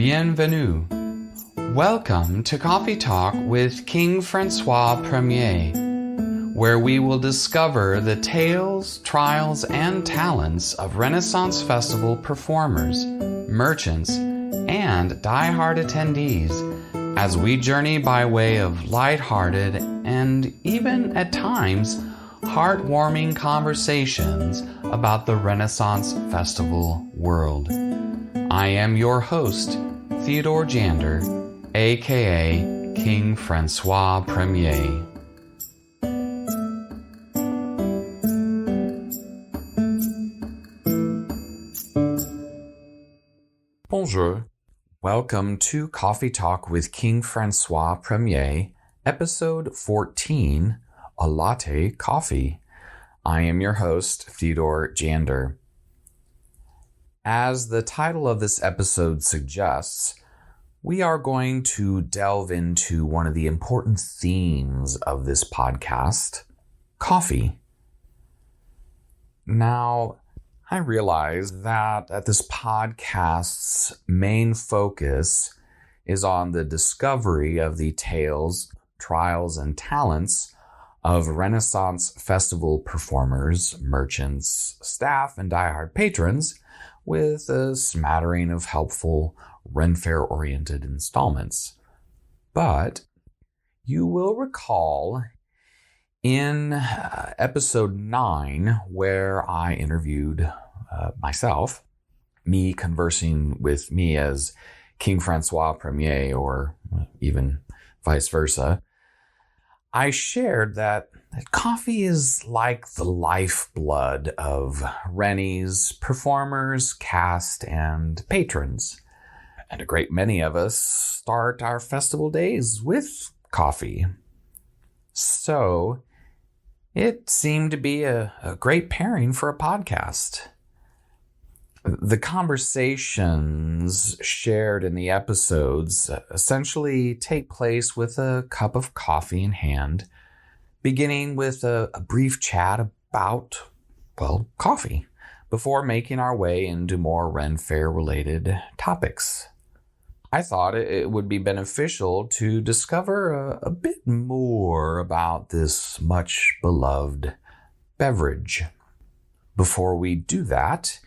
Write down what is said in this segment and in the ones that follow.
Bienvenue. Welcome to Coffee Talk with King Francois I, where we will discover the tales, trials, and talents of Renaissance Festival performers, merchants, and die-hard attendees as we journey by way of light-hearted and even at times heartwarming conversations about the Renaissance Festival world. I am your host, Theodore Jander, aka King Francois I. Bonjour. Welcome to Coffee Talk with King Francois I, episode 14, A Latte Coffee. I am your host, Theodore Jander. As the title of this episode suggests, we are going to delve into one of the important themes of this podcast, coffee. Now, I realize that this podcast's main focus is on the discovery of the tales, trials, and talents of Renaissance Festival performers, merchants, staff, and diehard patrons, with a smattering of helpful Ren Faire-oriented installments. But you will recall in episode 9, where I interviewed myself, me conversing with me as King Francois I, or even vice versa, I shared that coffee is like the lifeblood of Rennies, performers, cast, and patrons. And a great many of us start our festival days with coffee. So it seemed to be a great pairing for a podcast. The conversations shared in the episodes essentially take place with a cup of coffee in hand, beginning with a brief chat about, coffee, before making our way into more Ren Faire-related topics. I thought it would be beneficial to discover a bit more about this much-beloved beverage. Before we do that,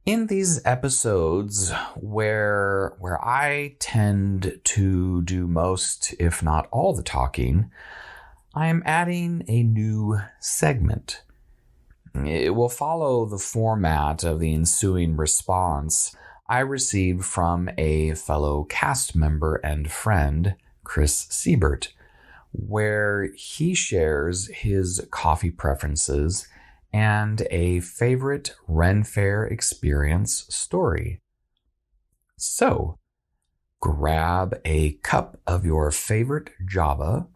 in these episodes where I tend to do most, if not all, the talking, I am adding a new segment. It will follow the format of the ensuing response I received from a fellow cast member and friend, Chris Siebert, where he shares his coffee preferences and a favorite Ren Faire experience story. So, grab a cup of your favorite Java,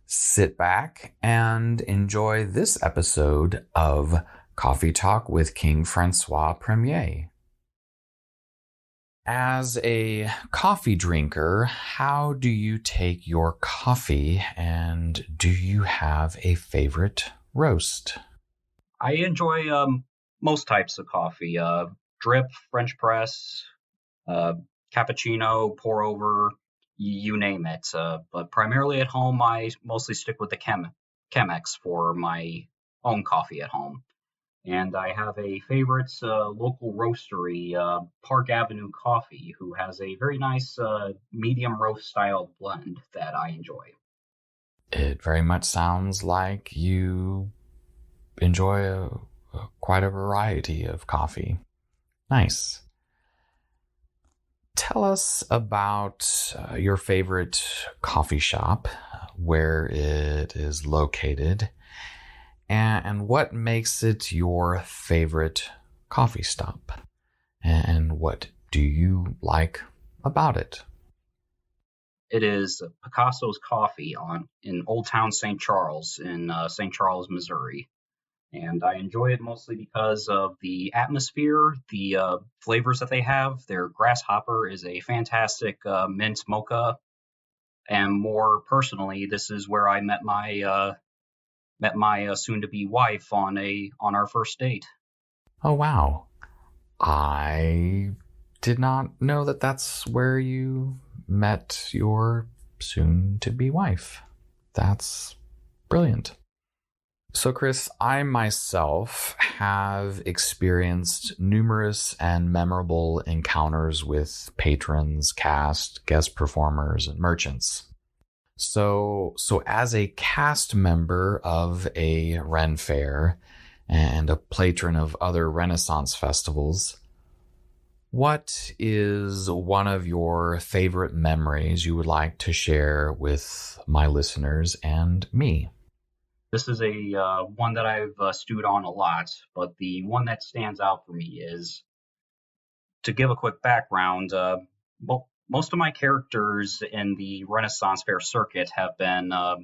sit back, and enjoy this episode of Coffee Talk with King Francois I. As a coffee drinker, how do you take your coffee, and do you have a favorite roast? I enjoy most types of coffee, drip, French press, cappuccino, pour over, you name it. But primarily at home, I mostly stick with the Chemex for my own coffee at home. And I have a favorite local roastery, Park Avenue Coffee, who has a very nice medium roast style blend that I enjoy. It very much sounds like you enjoy quite a variety of coffee. Nice. Tell us about your favorite coffee shop, where it is located, and what makes it your favorite coffee stop, and what do you like about it? It is Picasso's Coffee in Old Town St. Charles in St. Charles, Missouri. And I enjoy it mostly because of the atmosphere, the flavors that they have. Their grasshopper is a fantastic mint mocha. And more personally, this is where I met my soon-to-be wife on our first date. Oh, wow. I did not know that that's where you met your soon-to-be wife. That's brilliant. So, Chris, I myself have experienced numerous and memorable encounters with patrons, cast, guest performers, and merchants. So as a cast member of a Ren Faire and a patron of other Renaissance festivals, what is one of your favorite memories you would like to share with my listeners and me? This is a one that I've stewed on a lot, but the one that stands out for me is, to give a quick background. Most of my characters in the Renaissance Fair circuit have been. I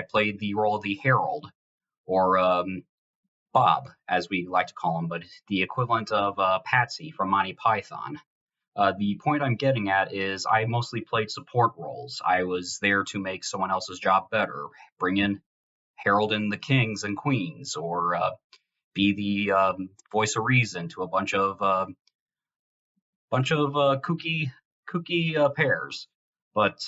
played the role of the Herald, or Bob, as we like to call him, but the equivalent of Patsy from Monty Python. The point I'm getting at is I mostly played support roles. I was there to make someone else's job better, bring in herald in the kings and queens, or be the voice of reason to a bunch of kooky pairs. But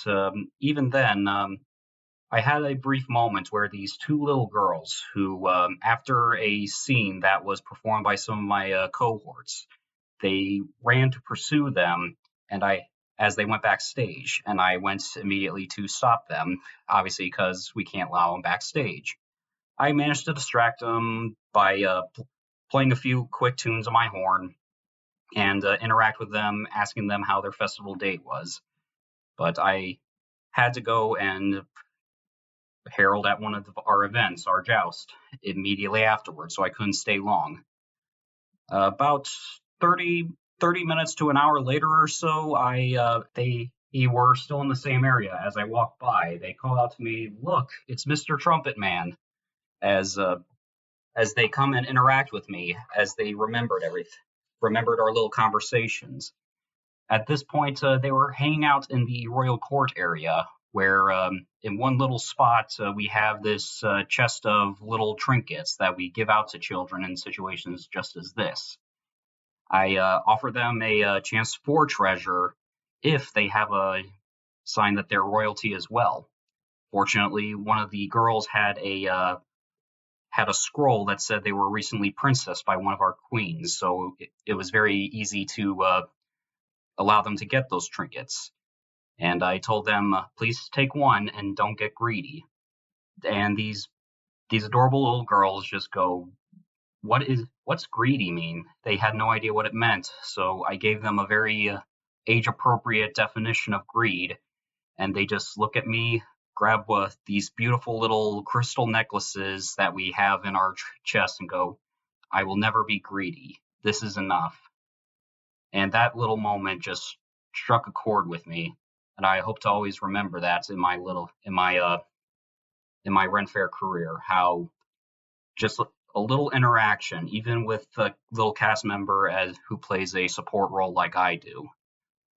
even then, I had a brief moment where these two little girls, who, after a scene that was performed by some of my cohorts, they ran to pursue them, and as they went backstage, and I went immediately to stop them, obviously because we can't allow them backstage. I managed to distract them by playing a few quick tunes on my horn and interact with them, asking them how their festival date was. But I had to go and herald at one of our events, our joust, immediately afterwards, so I couldn't stay long. About 30 minutes to an hour later or so, they were still in the same area. As I walked by, they called out to me, "Look, it's Mr. Trumpet Man," as they come and interact with me, as they remembered our little conversations. At this point, they were hanging out in the royal court area, where in one little spot we have this chest of little trinkets that we give out to children in situations just as this. I offer them a chance for treasure if they have a sign that they're royalty as well. Fortunately, one of the girls had a scroll that said they were recently princessed by one of our queens, so it was very easy to allow them to get those trinkets. And I told them, please take one and don't get greedy. And these adorable little girls just go, what's greedy mean? They had no idea what it meant, so I gave them a very age-appropriate definition of greed, and they just look at me, grab these beautiful little crystal necklaces that we have in our chest and go, "I will never be greedy. This is enough." And that little moment just struck a chord with me, and I hope to always remember that in my Ren Faire career, how just a little interaction, even with a little cast member who plays a support role like I do.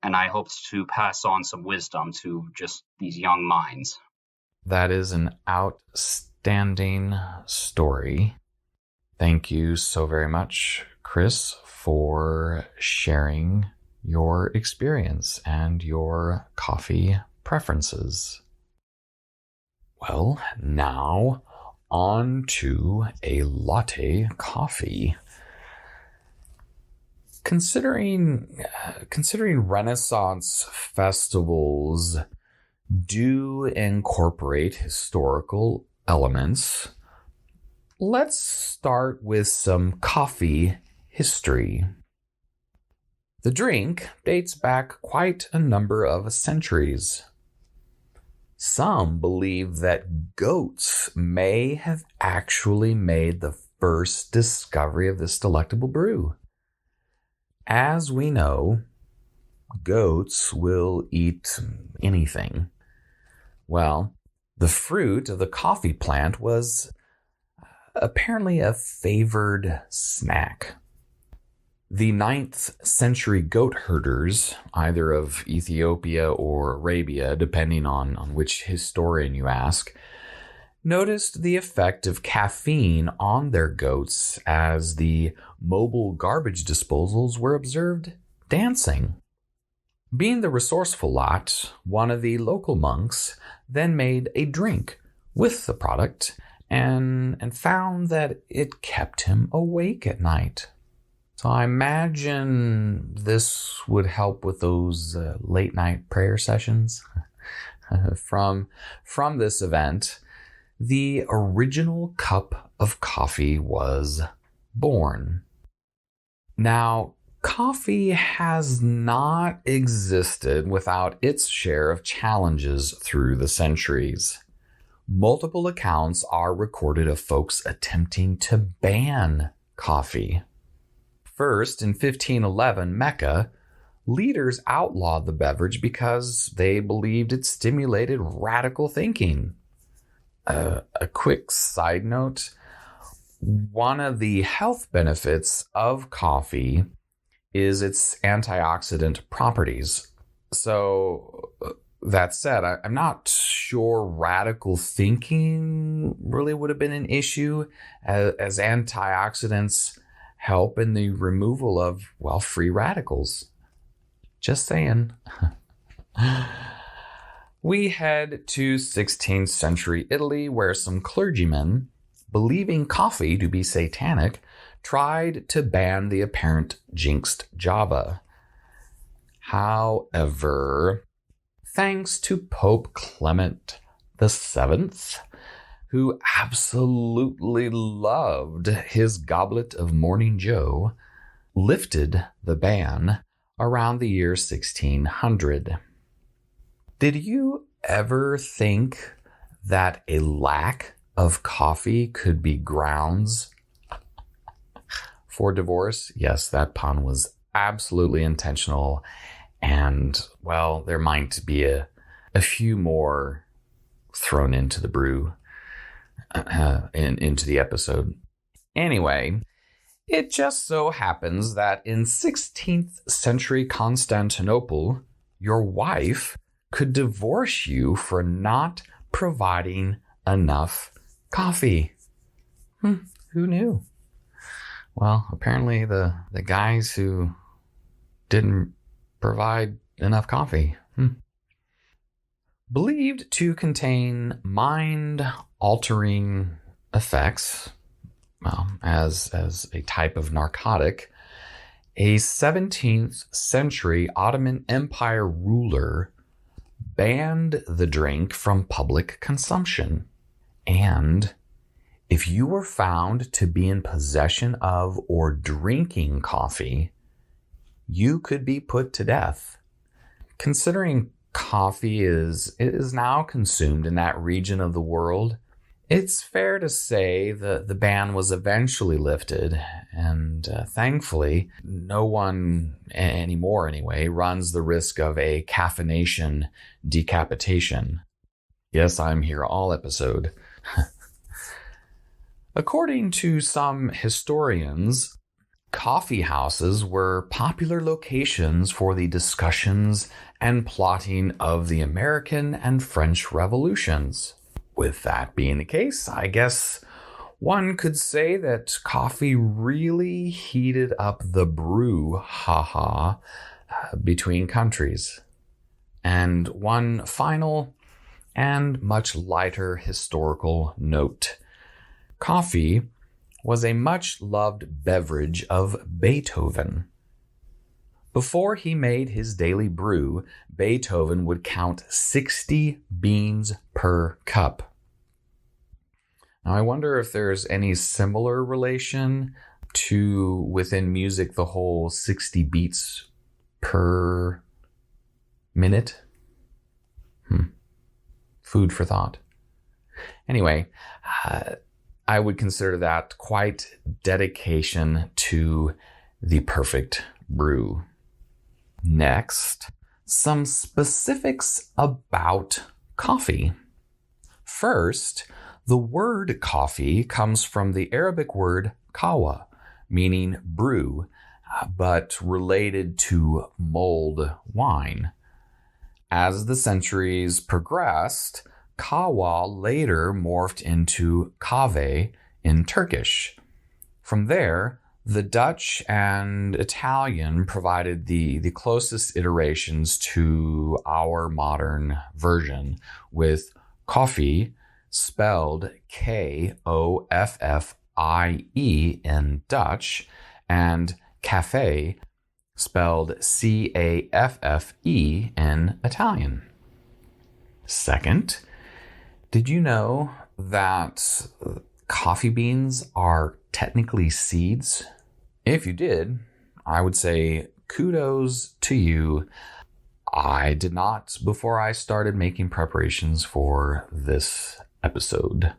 And I hope to pass on some wisdom to just these young minds. That is an outstanding story. Thank you so very much, Chris, for sharing your experience and your coffee preferences. Well, now on to a latte coffee. Considering Renaissance festivals do incorporate historical elements, let's start with some coffee history. The drink dates back quite a number of centuries. Some believe that goats may have actually made the first discovery of this delectable brew. As we know, goats will eat anything. Well, the fruit of the coffee plant was apparently a favored snack. The 9th century goat herders, either of Ethiopia or Arabia, depending on which historian you ask, noticed the effect of caffeine on their goats as the mobile garbage disposals were observed dancing. Being the resourceful lot, one of the local monks then made a drink with the product and found that it kept him awake at night. So I imagine this would help with those late night prayer sessions. From this event, the original cup of coffee was born. Now, coffee has not existed without its share of challenges through the centuries. Multiple accounts are recorded of folks attempting to ban coffee. First, in 1511, Mecca, leaders outlawed the beverage because they believed it stimulated radical thinking. A quick side note, one of the health benefits of coffee is its antioxidant properties. So that said, I'm not sure radical thinking really would have been an issue, as antioxidants help in the removal of, free radicals. Just saying. We head to 16th century Italy, where some clergymen, believing coffee to be satanic, tried to ban the apparent jinxed Java. However, thanks to Pope Clement VII, who absolutely loved his goblet of Morning Joe, lifted the ban around the year 1600. Did you ever think that a lack of coffee could be grounds for divorce? Yes, that pun was absolutely intentional. And, there might be a few more thrown into the brew, into the episode. Anyway, it just so happens that in 16th century Constantinople, your wife could divorce you for not providing enough coffee. Who knew? Well, apparently the guys who didn't provide enough coffee. Believed to contain mind-altering effects, as a type of narcotic, a 17th century Ottoman Empire ruler banned the drink from public consumption. And if you were found to be in possession of or drinking coffee, you could be put to death. Considering coffee is now consumed in that region of the world, it's fair to say the ban was eventually lifted, and thankfully, no one anymore anyway runs the risk of a caffeination decapitation. Yes, I'm here all episode. According to some historians, coffee houses were popular locations for the discussions and plotting of the American and French revolutions. With that being the case, I guess one could say that coffee really heated up the brouhaha between countries. And one final and much lighter historical note. Coffee was a much-loved beverage of Beethoven. Before he made his daily brew, Beethoven would count 60 beans per cup. Now, I wonder if there's any similar relation to, within music, the whole 60 beats per minute. Food for thought. Anyway, I would consider that quite dedication to the perfect brew. Next, some specifics about coffee. First, the word coffee comes from the Arabic word kawa, meaning brew, but related to mulled wine. As the centuries progressed, kawa later morphed into kahve in Turkish. From there, The Dutch and Italian provided the closest iterations to our modern version, with coffee spelled Koffie in Dutch and cafe spelled Caffe in Italian. Second, did you know that coffee beans are technically seeds? If you did, I would say kudos to you. I did not before I started making preparations for this episode.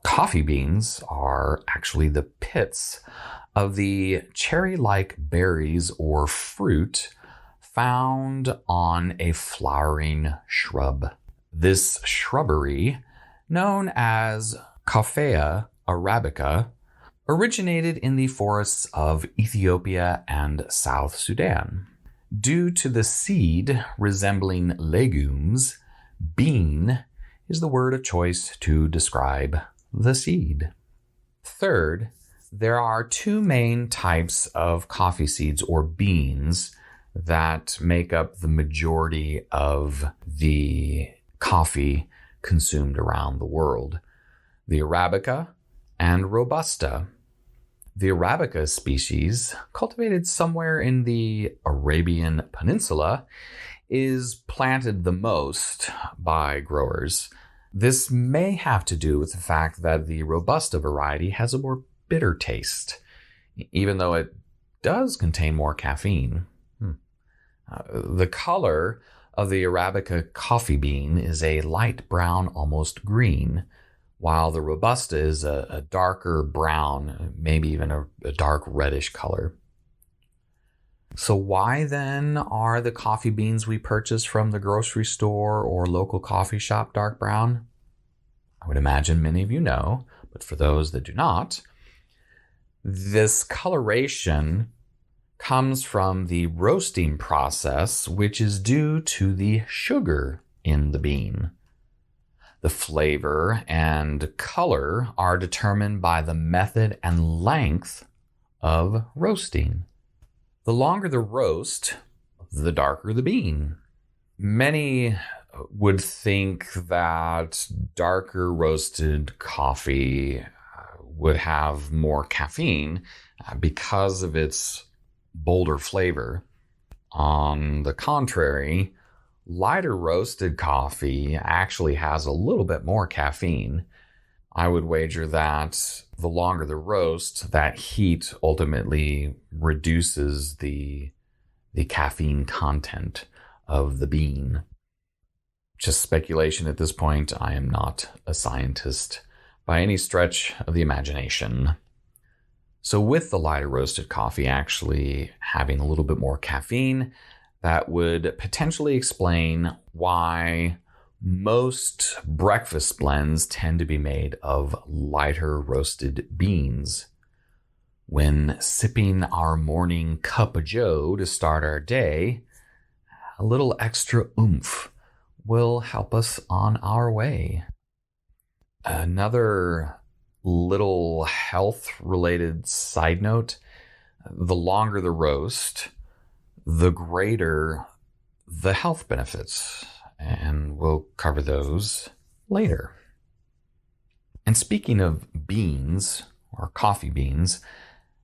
Coffee beans are actually the pits of the cherry-like berries or fruit found on a flowering shrub. This shrubbery, known as Coffea arabica, originated in the forests of Ethiopia and South Sudan. Due to the seed resembling legumes, bean is the word of choice to describe the seed. Third, there are two main types of coffee seeds or beans that make up the majority of the coffee consumed around the world: the Arabica and Robusta. The Arabica species, cultivated somewhere in the Arabian Peninsula, is planted the most by growers. This may have to do with the fact that the Robusta variety has a more bitter taste, even though it does contain more caffeine. The color of the Arabica coffee bean is a light brown, almost green, while the Robusta is a darker brown, maybe even a dark reddish color. So why then are the coffee beans we purchase from the grocery store or local coffee shop dark brown? I would imagine many of you know, but for those that do not, this coloration comes from the roasting process, which is due to the sugar in the bean. The flavor and color are determined by the method and length of roasting. The longer the roast, the darker the bean. Many would think that darker roasted coffee would have more caffeine because of its bolder flavor. On the contrary, lighter roasted coffee actually has a little bit more caffeine. I would wager that the longer the roast, that heat ultimately reduces the caffeine content of the bean. Just speculation at this point. I am not a scientist by any stretch of the imagination. So with the lighter roasted coffee actually having a little bit more caffeine, that would potentially explain why most breakfast blends tend to be made of lighter roasted beans. When sipping our morning cup of joe to start our day, a little extra oomph will help us on our way. Another little health-related side note: the longer the roast, the greater the health benefits, and we'll cover those later. And speaking of beans, or coffee beans,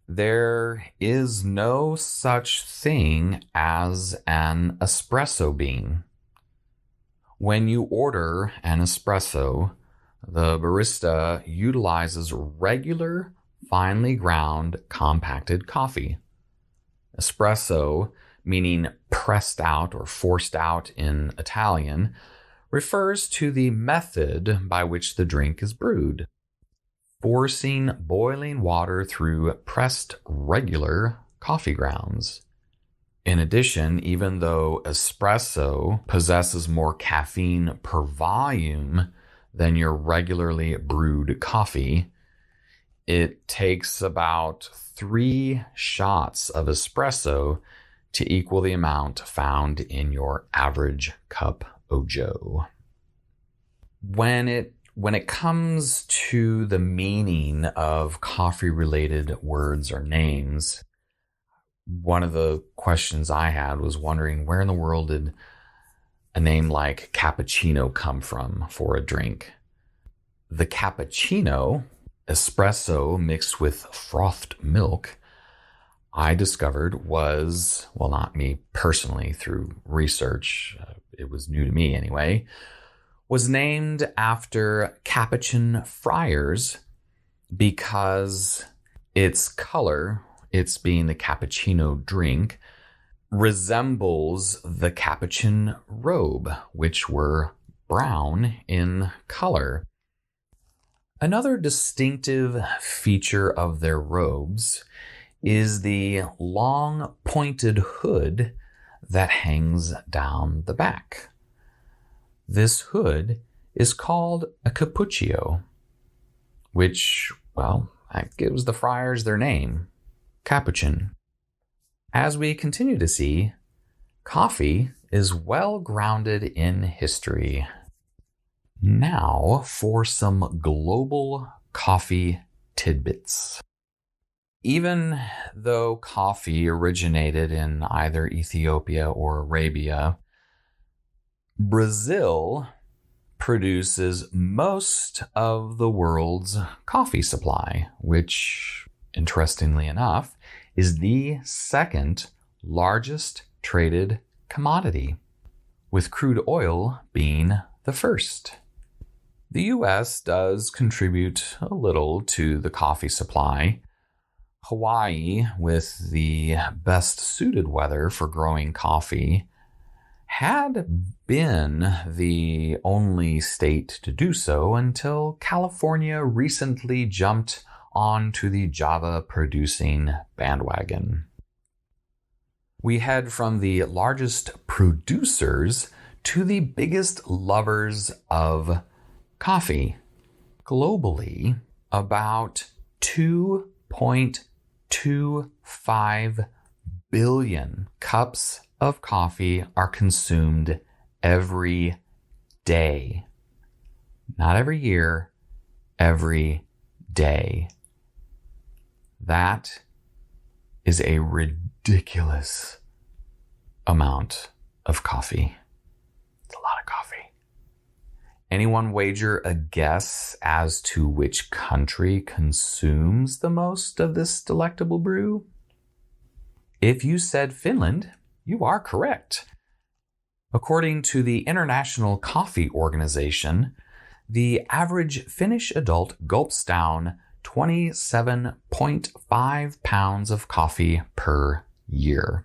there is no such thing as an espresso bean. When you order an espresso, the barista utilizes regular, finely ground, compacted coffee. Espresso, meaning pressed out or forced out in Italian, refers to the method by which the drink is brewed, forcing boiling water through pressed regular coffee grounds. In addition, even though espresso possesses more caffeine per volume than your regularly brewed coffee, it takes about 3 shots of espresso to equal the amount found in your average cup of joe. When it When it comes to the meaning of coffee-related words or names, one of the questions I had was wondering where in the world did a name like cappuccino come from for a drink? The cappuccino, espresso mixed with frothed milk, I discovered was, well, not me personally through research, it was new to me anyway, was named after Capuchin friars because its color, its being the cappuccino drink, resembles the Capuchin robe, which were brown in color. Another distinctive feature of their robes is the long pointed hood that hangs down the back. This hood is called a cappuccio, which, well, that gives the friars their name, Capuchin. As we continue to see, coffee is well grounded in history. Now for some global coffee tidbits. Even though coffee originated in either Ethiopia or Arabia, Brazil produces most of the world's coffee supply, which, interestingly enough, is the second largest traded commodity, with crude oil being the first. The U.S. does contribute a little to the coffee supply. Hawaii, with the best suited weather for growing coffee, had been the only state to do so until California recently jumped onto the Java producing bandwagon. We head from the largest producers to the biggest lovers of coffee. Globally, about 2.25 billion cups of coffee are consumed every day. Not every year, every day. That is a ridiculous amount of coffee. It's a lot of coffee. Anyone wager a guess as to which country consumes the most of this delectable brew? If you said Finland, you are correct. According to the International Coffee Organization, the average Finnish adult gulps down 27.5 pounds of coffee per year.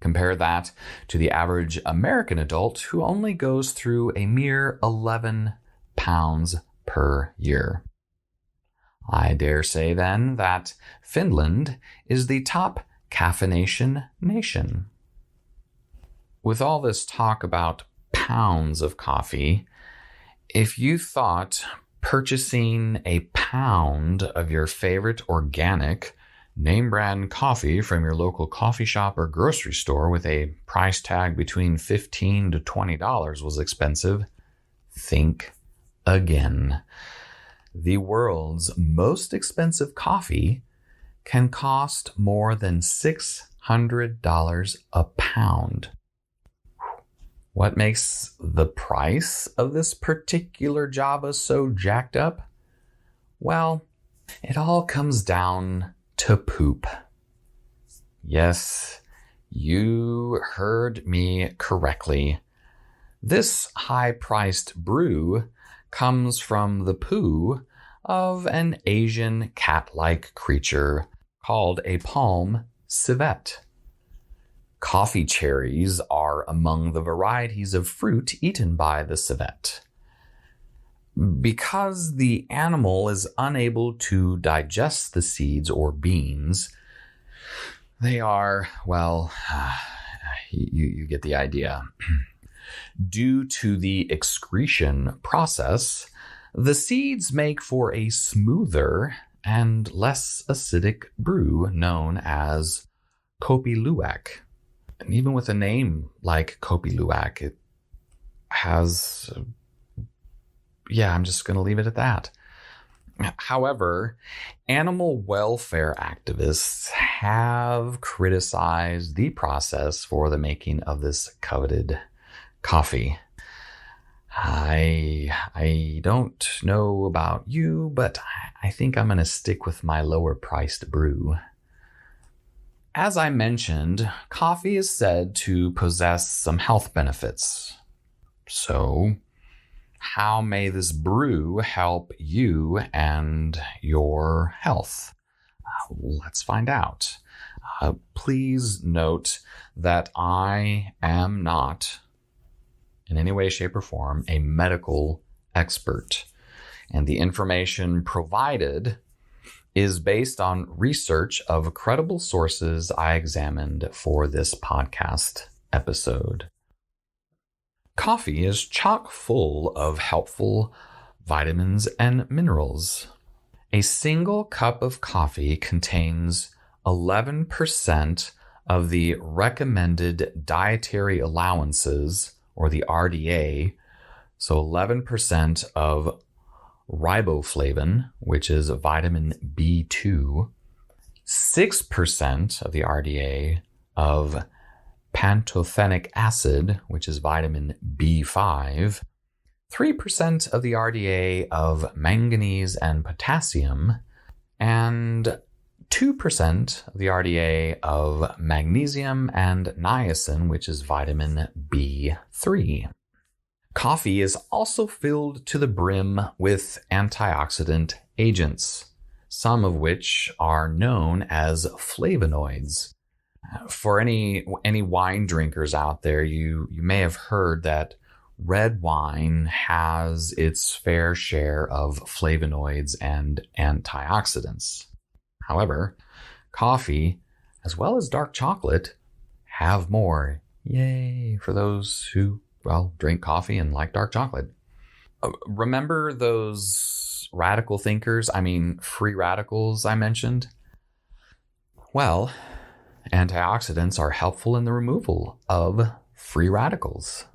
Compare that to the average American adult who only goes through a mere 11 pounds per year. I dare say then that Finland is the top caffeination nation. With all this talk about pounds of coffee, if you thought purchasing a pound of your favorite organic name brand coffee from your local coffee shop or grocery store with a price tag between $15 to $20 was expensive, think again. The world's most expensive coffee can cost more than $600 a pound. What makes the price of this particular Java so jacked up? Well, it all comes down to poop. Yes, you heard me correctly. This high-priced brew comes from the poo of an Asian cat-like creature called a palm civet. Coffee cherries are among the varieties of fruit eaten by the civet. Because the animal is unable to digest the seeds or beans, they are, well, you get the idea. Due to the excretion process, the seeds make for a smoother and less acidic brew known as Kopi Luwak. And even with a name like Kopi Luwak, it has yeah, I'm just going to leave it at that. However, animal welfare activists have criticized the process for the making of this coveted coffee. I don't know about you, but I think I'm going to stick with my lower priced brew. As I mentioned, coffee is said to possess some health benefits. So, how may this brew help you and your health? Let's find out. Please note that I am not, in any way, shape, or form, a medical expert. And the information provided is based on research of credible sources I examined for this podcast episode. Coffee is chock full of helpful vitamins and minerals. A single cup of coffee contains 11% of the recommended dietary allowances, or the RDA, so 11% of riboflavin, which is vitamin B2, 6% of the RDA of pantothenic acid, which is vitamin B5, 3% of the RDA of manganese and potassium, and 2% of the RDA of magnesium and niacin, which is vitamin B3. Coffee is also filled to the brim with antioxidant agents, some of which are known as flavonoids. For any wine drinkers out there, you may have heard that red wine has its fair share of flavonoids and antioxidants. However, coffee, as well as dark chocolate, have more. Yay for those who, drink coffee and like dark chocolate. Remember those radical thinkers, free radicals I mentioned? Well, antioxidants are helpful in the removal of free radicals.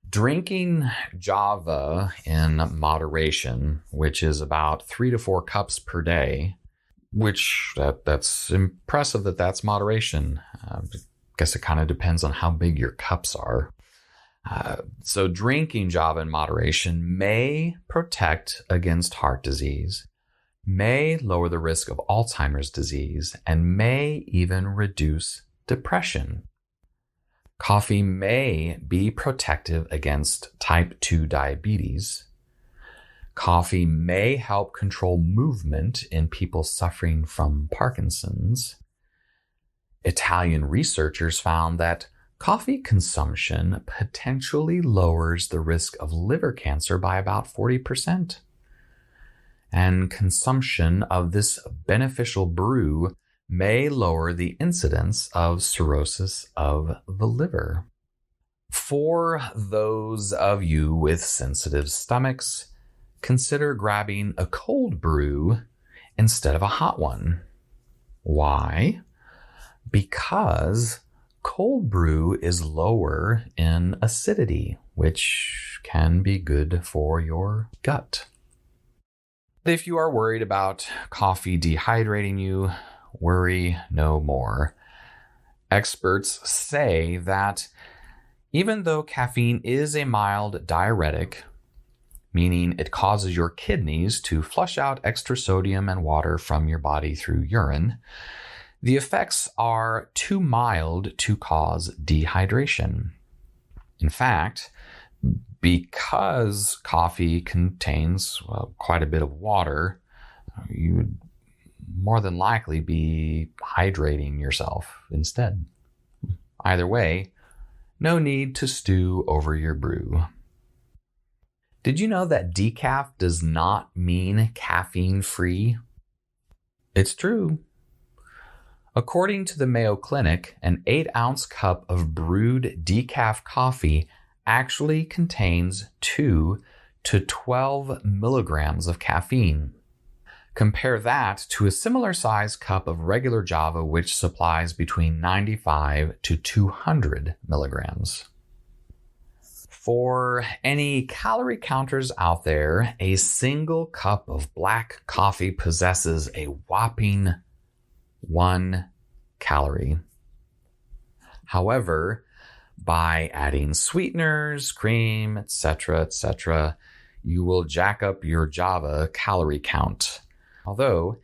Drinking Java in moderation, which is about 3 to 4 cups per day, which that's impressive that's moderation. I guess it kind of depends on how big your cups are. So drinking Java in moderation may protect against heart disease, may lower the risk of Alzheimer's disease, and may even reduce depression. Coffee may be protective against type 2 diabetes. Coffee may help control movement in people suffering from Parkinson's. Italian researchers found that coffee consumption potentially lowers the risk of liver cancer by about 40%. And consumption of this beneficial brew may lower the incidence of cirrhosis of the liver. For those of you with sensitive stomachs, consider grabbing a cold brew instead of a hot one. Why? Because cold brew is lower in acidity, which can be good for your gut. If you are worried about coffee dehydrating you, worry no more. Experts say that even though caffeine is a mild diuretic, meaning it causes your kidneys to flush out extra sodium and water from your body through urine, the effects are too mild to cause dehydration. In fact, because coffee contains quite a bit of water, you would more than likely be hydrating yourself instead. Either way, no need to stew over your brew. Did you know that decaf does not mean caffeine-free? It's true. According to the Mayo Clinic, an 8-ounce cup of brewed decaf coffee actually contains 2 to 12 milligrams of caffeine. Compare that to a similar size cup of regular Java, which supplies between 95 to 200 milligrams. For any calorie counters out there, a single cup of black coffee possesses a whopping 1 calorie. However, by adding sweeteners, cream, etc., you will jack up your Java calorie count. Although,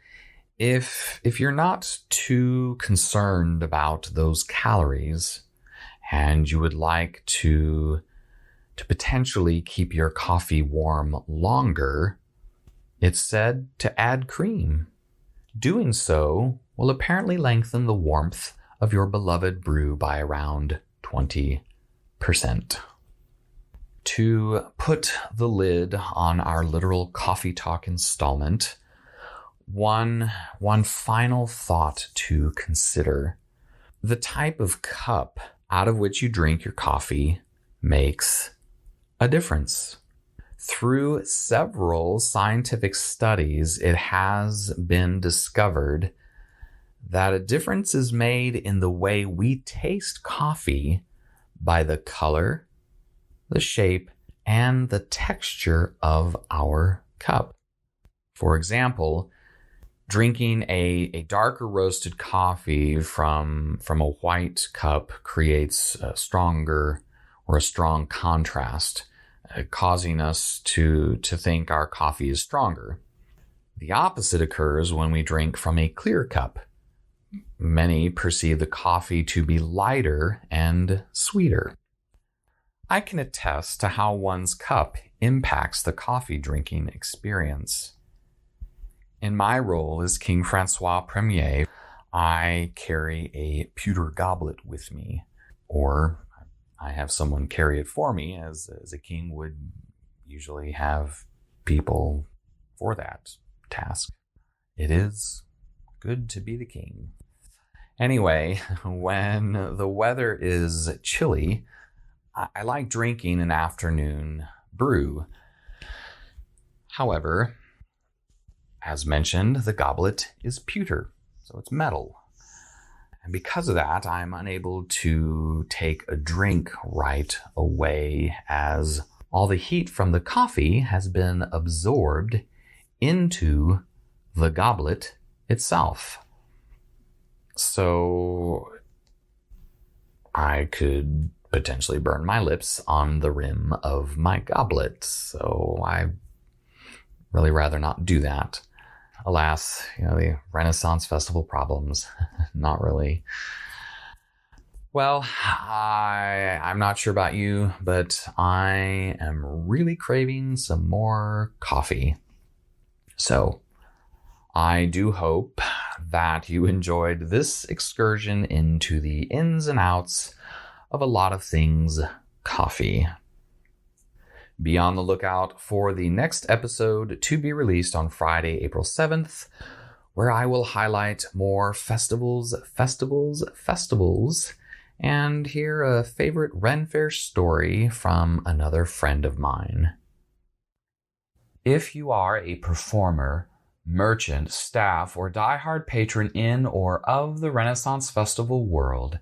if you're not too concerned about those calories and you would like to potentially keep your coffee warm longer, it's said to add cream. Doing so will apparently lengthen the warmth of your beloved brew by around 20%. To put the lid on our literal coffee talk installment, one final thought to consider. The type of cup out of which you drink your coffee makes a difference. Through several scientific studies, it has been discovered that a difference is made in the way we taste coffee by the color, the shape, and the texture of our cup. For example, drinking a darker roasted coffee from a white cup creates a strong contrast, causing us to think our coffee is stronger. The opposite occurs when we drink from a clear cup. Many perceive the coffee to be lighter and sweeter. I can attest to how one's cup impacts the coffee drinking experience. In my role as King Francois I, I carry a pewter goblet with me, or I have someone carry it for me, as a king would usually have people for that task. It is good to be the king. Anyway, when the weather is chilly, I like drinking an afternoon brew. However, as mentioned, the goblet is pewter, so it's metal. And because of that, I'm unable to take a drink right away, as all the heat from the coffee has been absorbed into the goblet itself. So I could potentially burn my lips on the rim of my goblet. So I really rather not do that. Alas, the Renaissance Festival problems. Not really. Well, I'm not sure about you, but I am really craving some more coffee. So I do hope that you enjoyed this excursion into the ins and outs of a lot of things coffee. Be on the lookout for the next episode to be released on Friday, April 7th, where I will highlight more festivals, and hear a favorite Ren Faire story from another friend of mine. If you are a performer, merchant, staff, or diehard patron in or of the Renaissance Festival world,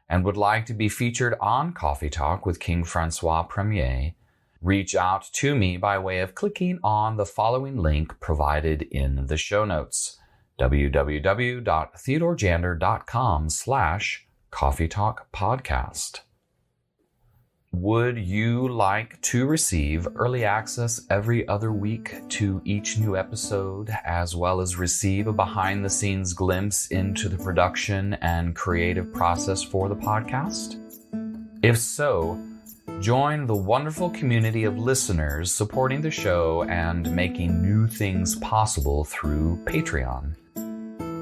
and would like to be featured on Coffee Talk with King Francois I, reach out to me by way of clicking on the following link provided in the show notes: www.theodorejander.com/Coffee Talk Podcast. Would you like to receive early access every other week to each new episode, as well as receive a behind-the-scenes glimpse into the production and creative process for the podcast? If so, join the wonderful community of listeners supporting the show and making new things possible through Patreon.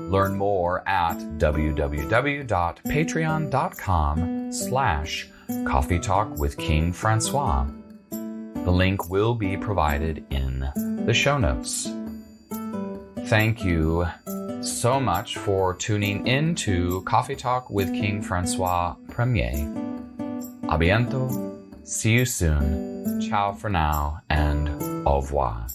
Learn more at www.patreon.com/Coffee Talk with King Francois. The link will be provided in the show notes. Thank you so much for tuning in to Coffee Talk with King Francois I. A bientôt. See you soon. Ciao for now, and au revoir.